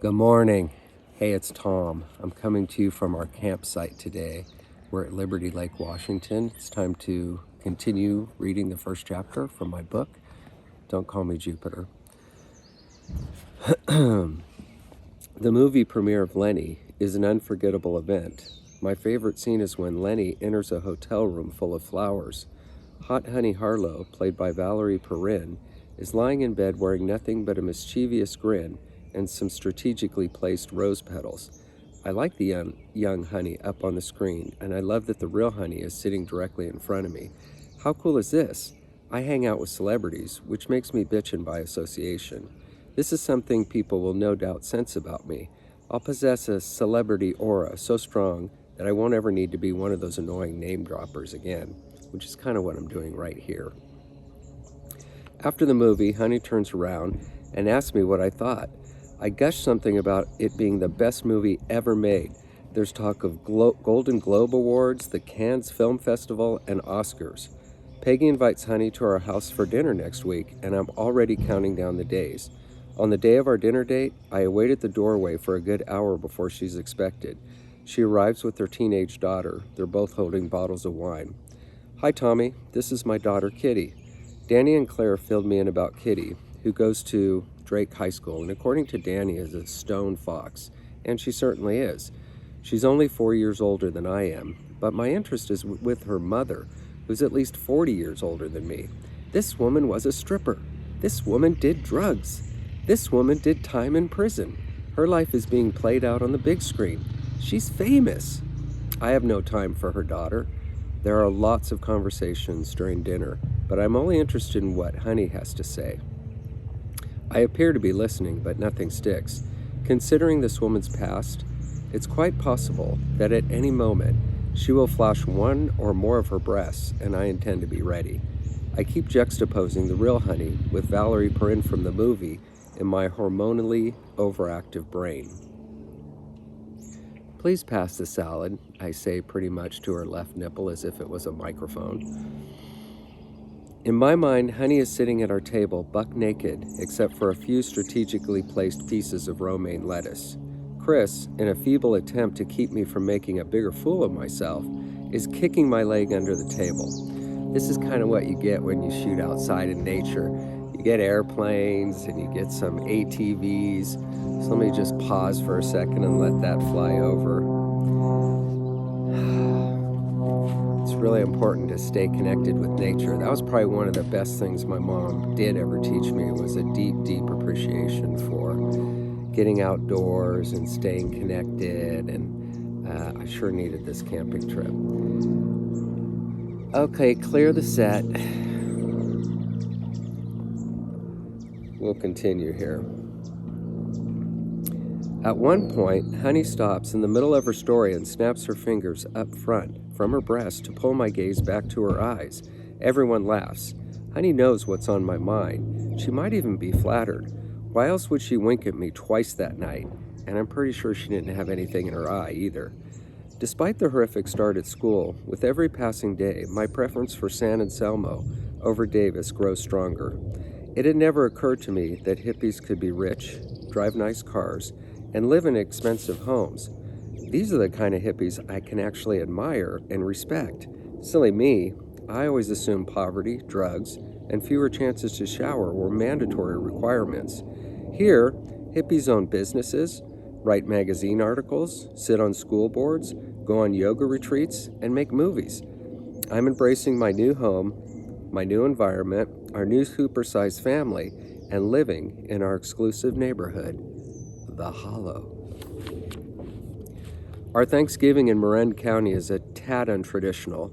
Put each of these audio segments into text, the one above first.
Good morning. Hey, it's Tom. I'm coming to you from our campsite today. We're at Liberty Lake, Washington. It's time to continue reading the first chapter from my book, Don't Call Me Jupiter. The movie premiere of Lenny is an unforgettable event. My favorite scene is when Lenny enters a hotel room full of flowers. Hot Honey Harlow, played by Valerie Perrin, is lying in bed wearing nothing but a mischievous grin and some strategically placed rose petals. I like the young Honey up on the screen, and I love that the real Honey is sitting directly in front of me. How cool is this? I hang out with celebrities, which makes me bitchin' by association. This is something people will no doubt sense about me. I'll possess a celebrity aura so strong that I won't ever need to be one of those annoying name droppers again, which is kind of what I'm doing right here. After the movie, Honey turns around and asks me what I thought. I gushed something about it being the best movie ever made. There's talk of Golden Globe Awards, the Cannes Film Festival, and Oscars. Peggy invites Honey to our house for dinner next week, and I'm already counting down the days. On the day of our dinner date, I await at the doorway for a good hour before she's expected. She arrives with her teenage daughter. They're both holding bottles of wine. Hi, Tommy. This is my daughter, Kitty. Danny and Claire filled me in about Kitty, who goes to Drake High School, and according to Danny, is a stone fox, and she certainly is. She's only 4 years older than I am, but my interest is with her mother, who's at least 40 years older than me. This woman was a stripper. This woman did drugs. This woman did time in prison. Her life is being played out on the big screen. She's famous. I have no time for her daughter. There are lots of conversations during dinner, but I'm only interested in what Honey has to say. I appear to be listening, but nothing sticks. Considering this woman's past, it's quite possible that at any moment she will flash one or more of her breasts, and I intend to be ready. I keep juxtaposing the real Honey with Valerie Perrin from the movie in my hormonally overactive brain. Please pass the salad, I say pretty much to her left nipple as if it was a microphone. In my mind, Honey is sitting at our table buck naked, except for a few strategically placed pieces of romaine lettuce. Chris, in a feeble attempt to keep me from making a bigger fool of myself, is kicking my leg under the table. This is kind of what you get when you shoot outside in nature. You get airplanes and you get some ATVs. So let me just pause for a second and let that fly over. It's really important to stay connected with nature. That was probably one of the best things my mom did ever teach me, was a deep, deep appreciation for getting outdoors and staying connected, and I sure needed this camping trip. Okay, clear the set. We'll continue here. At one point, Honey stops in the middle of her story and snaps her fingers up front from her breast to pull my gaze back to her eyes. Everyone laughs. Honey knows what's on my mind. She might even be flattered. Why else would she wink at me twice that night? And I'm pretty sure she didn't have anything in her eye either. Despite the horrific start at school, with every passing day, my preference for San Anselmo over Davis grows stronger. It had never occurred to me that hippies could be rich, drive nice cars, and live in expensive homes. These are the kind of hippies I can actually admire and respect. Silly me, I always assumed poverty, drugs, and fewer chances to shower were mandatory requirements. Here, hippies own businesses, write magazine articles, sit on school boards, go on yoga retreats, and make movies. I'm embracing my new home, my new environment, our new super-sized family, and living in our exclusive neighborhood, The Hollow. Our Thanksgiving in Marin County is a tad untraditional.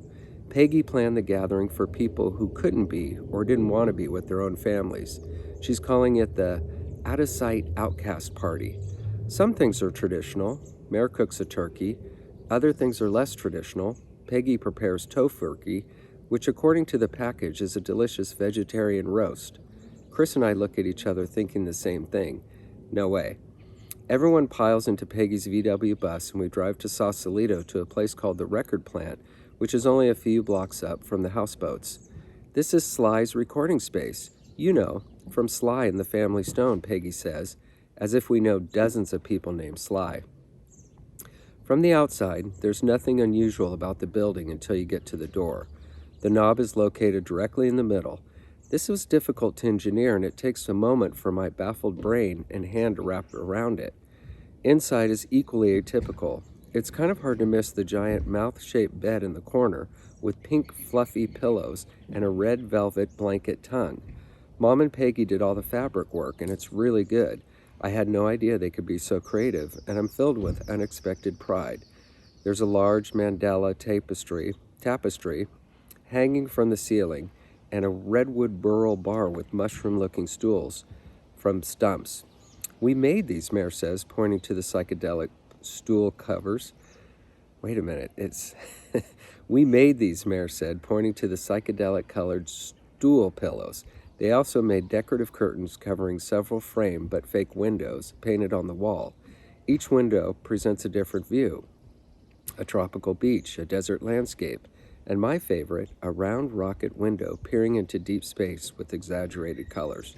Peggy planned the gathering for people who couldn't be or didn't want to be with their own families. She's calling it the out-of-sight outcast party. Some things are traditional. Mayor cooks a turkey. Other things are less traditional. Peggy prepares tofurkey, which according to the package is a delicious vegetarian roast. Chris and I look at each other thinking the same thing. No way. Everyone piles into Peggy's VW bus and we drive to Sausalito to a place called the Record Plant, which is only a few blocks up from the houseboats. This is Sly's recording space. You know, from Sly and the Family Stone, Peggy says, as if we know dozens of people named Sly. From the outside, there's nothing unusual about the building until you get to the door. The knob is located directly in the middle. This was difficult to engineer, and it takes a moment for my baffled brain and hand to wrap around it. Inside is equally atypical. It's kind of hard to miss the giant mouth-shaped bed in the corner with pink fluffy pillows and a red velvet blanket tongue. Mom and Peggy did all the fabric work, and it's really good. I had no idea they could be so creative, and I'm filled with unexpected pride. There's a large mandala tapestry hanging from the ceiling, and a redwood burl bar with mushroom-looking stools from stumps. We made these, Mare says, pointing to the psychedelic stool covers. Wait a minute, we made these, Mare said, pointing to the psychedelic-colored stool pillows. They also made decorative curtains covering several framed but fake windows painted on the wall. Each window presents a different view: a tropical beach, a desert landscape, and my favorite, a round rocket window peering into deep space with exaggerated colors.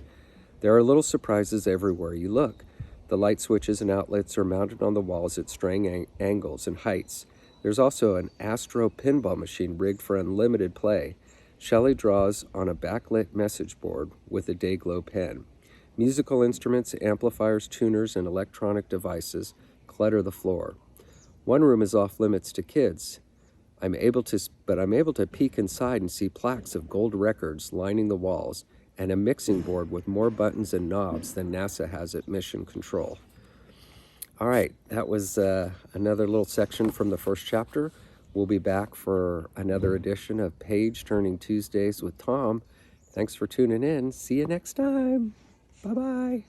There are little surprises everywhere you look. The light switches and outlets are mounted on the walls at strange angles and heights. There's also an Astro pinball machine rigged for unlimited play. Shelley draws on a backlit message board with a Dayglow pen. Musical instruments, amplifiers, tuners, and electronic devices clutter the floor. One room is off limits to kids. I'm able to peek inside and see plaques of gold records lining the walls and a mixing board with more buttons and knobs than NASA has at Mission Control. All right, that was another little section from the first chapter. We'll be back for another edition of Page Turning Tuesdays with Tom. Thanks for tuning in. See you next time. Bye-bye.